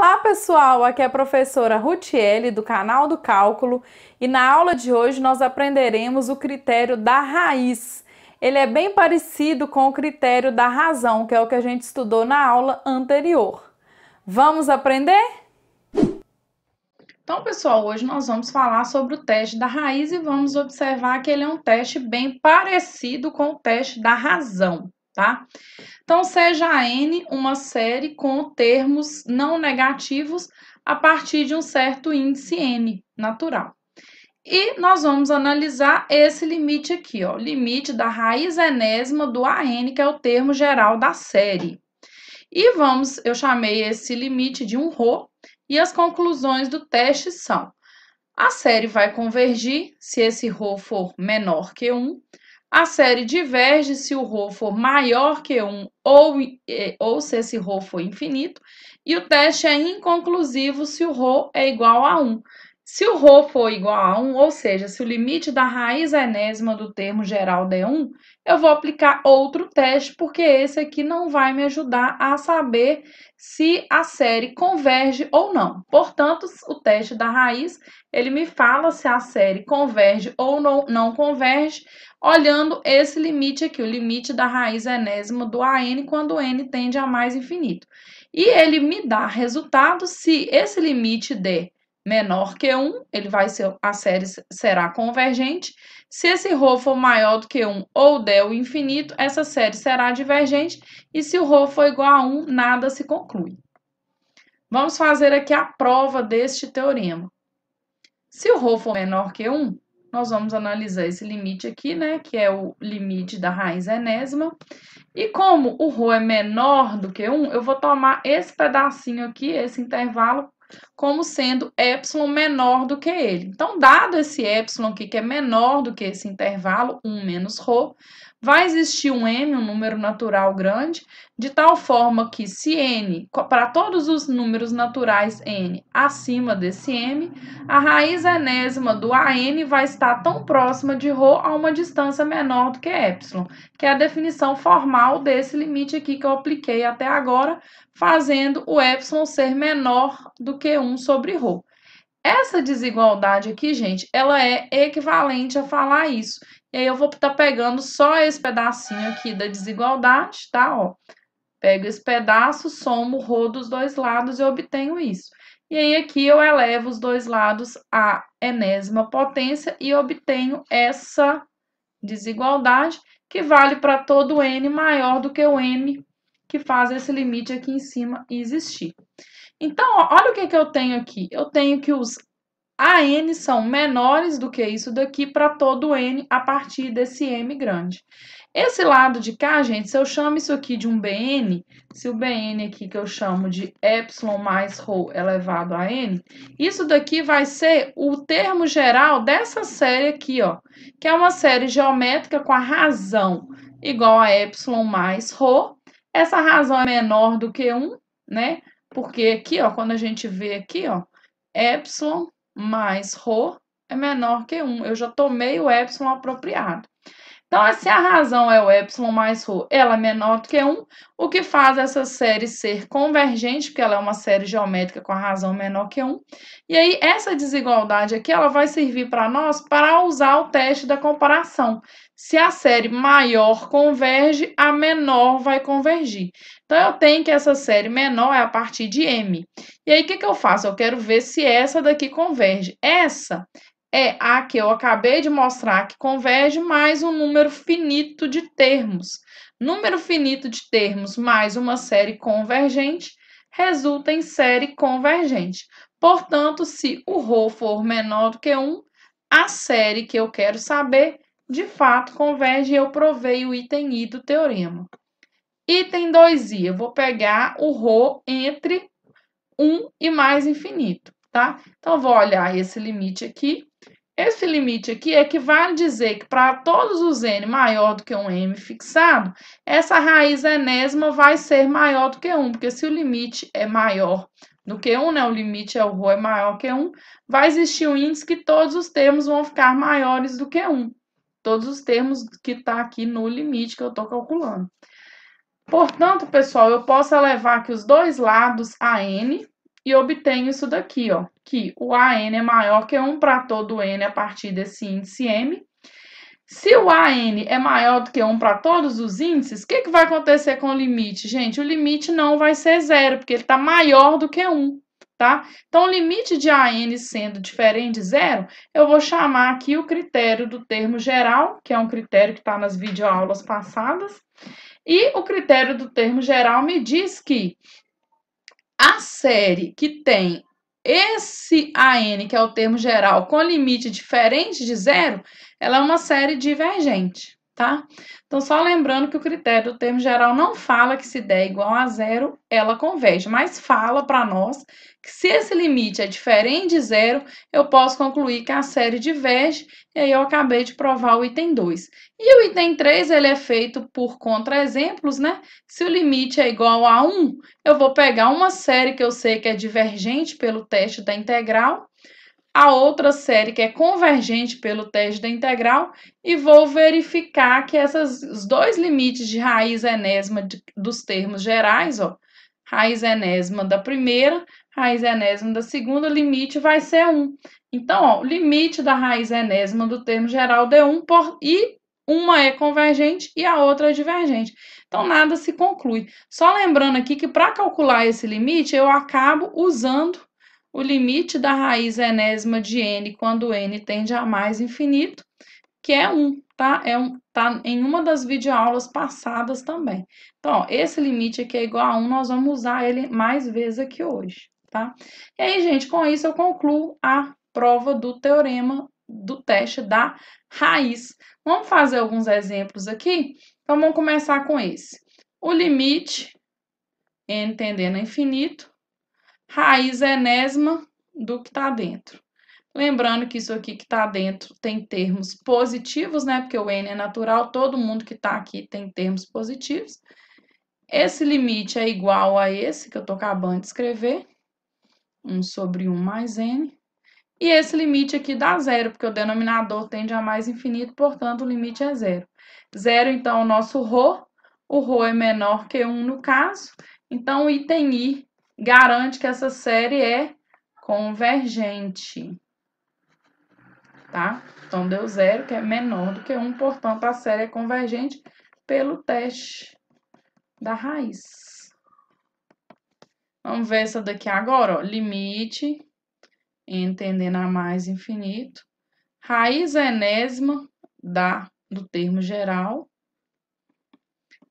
Olá pessoal, aqui é a professora Rutiele do canal do Cálculo e na aula de hoje nós aprenderemos o critério da raiz. Ele é bem parecido com o critério da razão, que é o que a gente estudou na aula anterior. Vamos aprender? Então pessoal, hoje nós vamos falar sobre o teste da raiz e vamos observar que ele é um teste bem parecido com o teste da razão, tá? Então, seja N uma série com termos não negativos a partir de um certo índice N natural. E nós vamos analisar esse limite aqui, ó, limite da raiz enésima do AN, que é o termo geral da série. E eu chamei esse limite de um ρ, e as conclusões do teste são: a série vai convergir se esse ρ for menor que 1, a série diverge se o ρ for maior que 1 ou se esse ρ for infinito, e o teste é inconclusivo se o ρ é igual a 1. Se o ρ for igual a 1, ou seja, se o limite da raiz enésima do termo geral der 1, eu vou aplicar outro teste, porque esse aqui não vai me ajudar a saber se a série converge ou não. Portanto, o teste da raiz, ele me fala se a série converge ou não converge, olhando esse limite aqui, o limite da raiz enésima do AN, quando n tende a mais infinito. E ele me dá resultado se esse limite der menor que 1, a série será convergente. Se esse ρ for maior do que 1 ou der o infinito, essa série será divergente. E se o ρ for igual a 1, nada se conclui. Vamos fazer aqui a prova deste teorema. Se o ρ for menor que 1, nós vamos analisar esse limite aqui, né, que é o limite da raiz enésima. E como o ρ é menor do que 1, eu vou tomar esse pedacinho aqui, esse intervalo, como sendo epsilon menor do que ele. Então, dado esse epsilon aqui, que é menor do que esse intervalo, 1 menos ρ, vai existir um m, um número natural grande, de tal forma que se n, para todos os números naturais n acima desse m, a raiz enésima do AN vai estar tão próxima de ρ a uma distância menor do que epsilon, que é a definição formal desse limite aqui que eu apliquei até agora, fazendo o epsilon ser menor do que 1 sobre ρ. Essa desigualdade aqui, gente, ela é equivalente a falar isso. E aí eu vou estar pegando só esse pedacinho aqui da desigualdade, tá? Ó, pego esse pedaço, somo o ρ dos dois lados e obtenho isso. E aí aqui eu elevo os dois lados à enésima potência e obtenho essa desigualdade, que vale para todo n maior do que o m, que faz esse limite aqui em cima existir. Então, ó, olha o que eu tenho aqui. Eu tenho que os AN são menores do que isso daqui para todo n a partir desse m grande. Esse lado de cá, gente, se eu chamo isso aqui de um Bn, se o Bn aqui que eu chamo de epsilon mais ρ elevado a n, isso daqui vai ser o termo geral dessa série aqui, ó, que é uma série geométrica com a razão igual a epsilon mais ρ. Essa razão é menor do que 1, né? Porque aqui, ó, quando a gente vê aqui, ó, epsilon mais ρ é menor que 1. Eu já tomei o epsilon apropriado. Então, se a razão é o epsilon mais ρ, ela é menor do que 1, o que faz essa série ser convergente, porque ela é uma série geométrica com a razão menor que 1. E aí, essa desigualdade aqui, ela vai servir para nós para usar o teste da comparação. Se a série maior converge, a menor vai convergir. Então, eu tenho que essa série menor é a partir de m. E aí, o que eu faço? Eu quero ver se essa daqui converge. Essa é a que eu acabei de mostrar que converge mais um número finito de termos. Número finito de termos mais uma série convergente resulta em série convergente. Portanto, se o ρ for menor do que 1, a série que eu quero saber, de fato, converge e eu provei o item I do teorema. Item 2i, eu vou pegar o ρ entre 1 e mais infinito, tá? Então, eu vou olhar esse limite aqui. Esse limite aqui equivale a dizer que para todos os n maior do que um m fixado, essa raiz enésima vai ser maior do que 1, porque se o limite é maior do que 1, né, o limite é o ρ é maior que 1, vai existir um índice que todos os termos vão ficar maiores do que 1. Todos os termos que está aqui no limite que eu estou calculando. Portanto, pessoal, eu posso elevar aqui os dois lados a n, e obtenho isso daqui, ó, que o AN é maior que 1 para todo N a partir desse índice M. Se o AN é maior do que 1 para todos os índices, o que vai acontecer com o limite? Gente, o limite não vai ser 0, porque ele está maior do que 1, tá? Então, o limite de AN sendo diferente de 0, eu vou chamar aqui o critério do termo geral, que é um critério que está nas videoaulas passadas, e o critério do termo geral me diz que a série que tem esse AN, que é o termo geral, com limite diferente de 0, ela é uma série divergente, tá? Então, só lembrando que o critério do termo geral não fala que se der igual a 0, ela converge, mas fala para nós que se esse limite é diferente de 0, eu posso concluir que a série diverge, e aí eu acabei de provar o item 2. E o item 3, ele é feito por contra-exemplos, né? Se o limite é igual a 1, eu vou pegar uma série que eu sei que é divergente pelo teste da integral, a outra série que é convergente pelo teste da integral e vou verificar que os dois limites de raiz enésima dos termos gerais, ó, raiz enésima da primeira, raiz enésima da segunda, limite vai ser 1. Então, ó, o limite da raiz enésima do termo geral deu 1 e uma é convergente e a outra é divergente. Então, nada se conclui. Só lembrando aqui que para calcular esse limite, eu acabo usando o limite da raiz enésima de n quando n tende a mais infinito, que é 1, tá? Tá em uma das videoaulas passadas também. Então, ó, esse limite aqui é igual a 1, nós vamos usar ele mais vezes aqui hoje, tá? E aí, gente, com isso eu concluo a prova do teorema do teste da raiz. Vamos fazer alguns exemplos aqui? Então, vamos começar com esse. O limite, n tendendo a infinito, raiz enésima do que está dentro. Lembrando que isso aqui que está dentro tem termos positivos, né? Porque o n é natural, todo mundo que está aqui tem termos positivos. Esse limite é igual a esse que eu estou acabando de escrever, 1 sobre 1 mais n. E esse limite aqui dá zero, porque o denominador tende a mais infinito, portanto, o limite é zero. Zero, então, o nosso ρ. O ρ é menor que 1 no caso. Então, o item I garante que essa série é convergente, tá? Então, deu zero, que é menor do que 1, portanto, a série é convergente pelo teste da raiz. Vamos ver essa daqui agora, ó. Limite, n tendendo a mais infinito, raiz enésima do termo geral.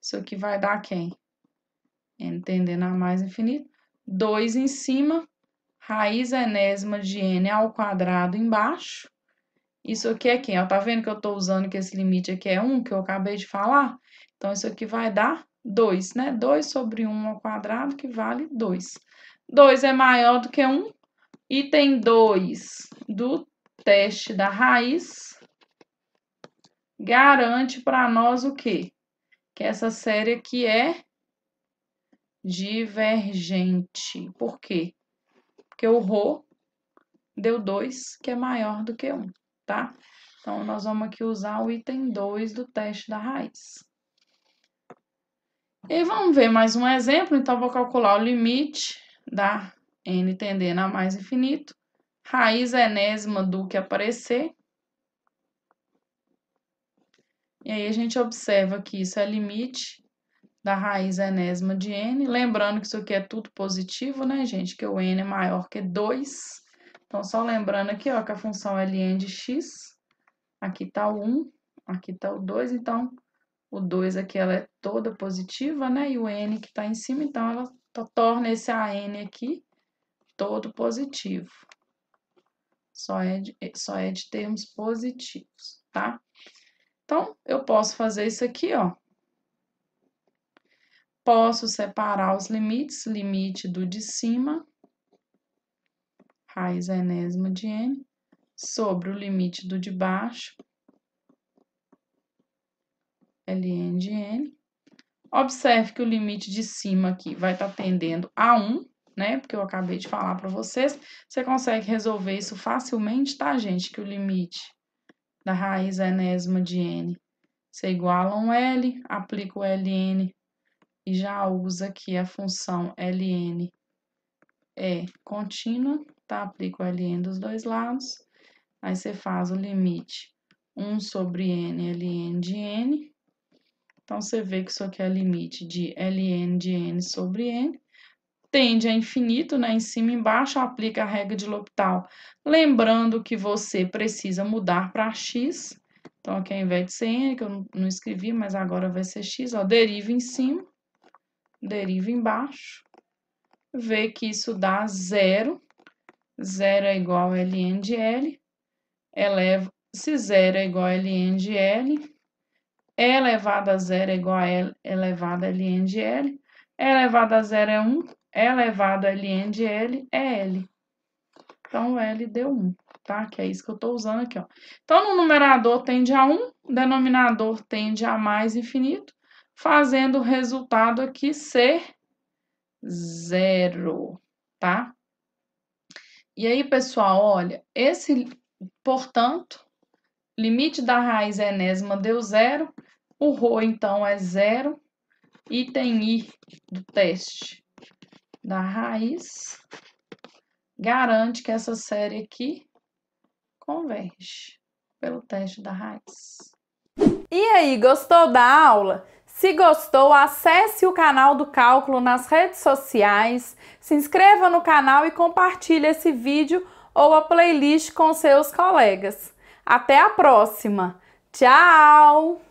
Isso aqui vai dar quem? N tendendo a mais infinito. 2 em cima, raiz enésima de n ao quadrado embaixo. Isso aqui é quem? Ó, tá vendo que eu tô usando que esse limite aqui é 1, que eu acabei de falar? Então, isso aqui vai dar 2, né? 2 sobre 1 ao quadrado, que vale 2. 2 é maior do que 1. Item 2 do teste da raiz garante para nós o quê? Que essa série aqui é divergente. Por quê? Porque o ρ deu 2, que é maior do que 1, tá? Então, nós vamos aqui usar o item 2 do teste da raiz. E vamos ver mais um exemplo. Então, vou calcular o limite da n tendendo a mais infinito. Raiz enésima do que aparecer. E aí, a gente observa que isso é limite da raiz enésima de n. Lembrando que isso aqui é tudo positivo, né, gente? Que o n é maior que 2. Então, só lembrando aqui, ó, que a função ln de x, aqui está o 1, aqui está o 2, então o 2 aqui ela é toda positiva, né? E o n que está em cima, então ela torna esse AN aqui todo positivo. Só é de termos positivos, tá? Então, eu posso fazer isso aqui, ó. Posso separar os limites, limite do de cima, raiz enésima de n, sobre o limite do de baixo, ln de n. Observe que o limite de cima aqui vai estar tendendo a 1, né? Porque eu acabei de falar para vocês. Você consegue resolver isso facilmente, tá, gente? Que o limite da raiz enésima de n se iguala a um L, aplica o ln e já usa aqui a função ln é contínua, tá? Aplica o ln dos dois lados. Aí você faz o limite 1 sobre n, ln de n. Então, você vê que isso aqui é limite de ln de n sobre n. Tende a infinito, né? Em cima e embaixo, aplica a regra de L'Hopital. Lembrando que você precisa mudar para x. Então, aqui ao invés de ser n, que eu não escrevi, mas agora vai ser x, ó, deriva em cima, deriva embaixo. Vê que isso dá 0. 0 é igual a ln de L. Se 0 é igual a ln de L, E elevado a 0 é igual a L elevado a ln de L. E elevado a 0 é 1. E elevado a ln de L é L. Então, o L deu 1, tá? Que é isso que eu estou usando aqui, ó. Então, no numerador tende a 1, denominador tende a mais infinito, fazendo o resultado aqui ser 0, tá? E aí, pessoal, olha, portanto, limite da raiz enésima deu 0, o ρ, então, é 0, item I do teste da raiz garante que essa série aqui converge pelo teste da raiz. E aí, gostou da aula? Se gostou, acesse o canal do Cálculo nas redes sociais, se inscreva no canal e compartilhe esse vídeo ou a playlist com seus colegas. Até a próxima! Tchau!